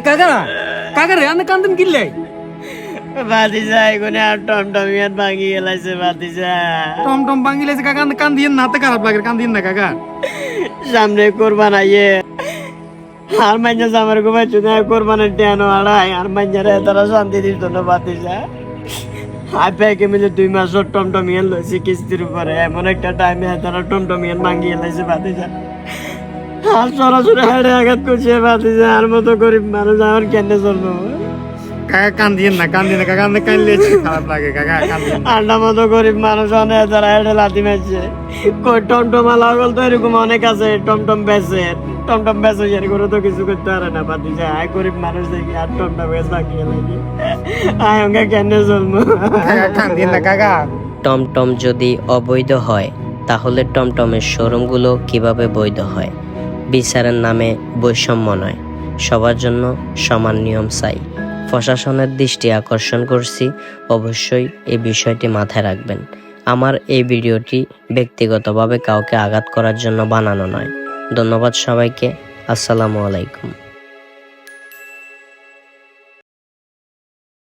কাকা না কাকা রে আনে কান্দেন কিনলে ভাতিজা এখানে আর টমটমিয়ান ভাঙি গেলাইছে ভাতিজা। টমটম ভাঙিলেছে কাকা আনে কান্দিয়েন না তে খারাপ লাগে কান্দিয়েন না কাকা সামনে কোরবান আইয়ে আর মাইনা আমার ঘুমাই চুনে কোরবানের টেনো আড়াই আর মাইনারে তারা শান্তি দিত না ভাতিজা। হাই প্যাকে মিলে 2 মাস টমটমিয়ান লইছি কিস্তির উপরে, এমন একটা টাইমে তারা টমটমিয়ান ভাঙি গেলাইছে ভাতিজা। আর সরাসরি হাড়ে আঘাত করছে ভাতিজা। আর মতো গরিব মানুষ আমার কেনে চলবো? কাকা কান্দিয়েন না কাকা আনে কানলেছে খারাপ লাগে কাকা কান্দিয়েন না আন্ডা মতো গরিব মানুষ অনেক তারা হেঁটে লাথি মারছে। কই টমটম আলাগল তো এরকম অনেক আছে, টমটম বেচে এর করে তো কিছু করতে পারে না ভাতিজা। আয় গরিব মানুষ দেখি আর টমটম বেচ বাকি লাগে আয় অঙ্গে কেনে চলবো? কাকা কান্দিয়েন না কাকা টমটম যদি অবৈধ হয় তাহলে টমটমের শোরুমগুলো কিভাবে বৈধ হয়? বিচারের নামে বৈষম্য নয়, সবার জন্য সমান নিয়ম চাই। প্রশাসনের দৃষ্টি আকর্ষণ করছি, অবশ্যই এই বিষয়টি মাথায় রাখবেন। আমার এই ভিডিওটি ব্যক্তিগতভাবে কাউকে আঘাত করার জন্য বানানো নয়। ধন্যবাদ সবাইকে। আসসালামু আলাইকুম।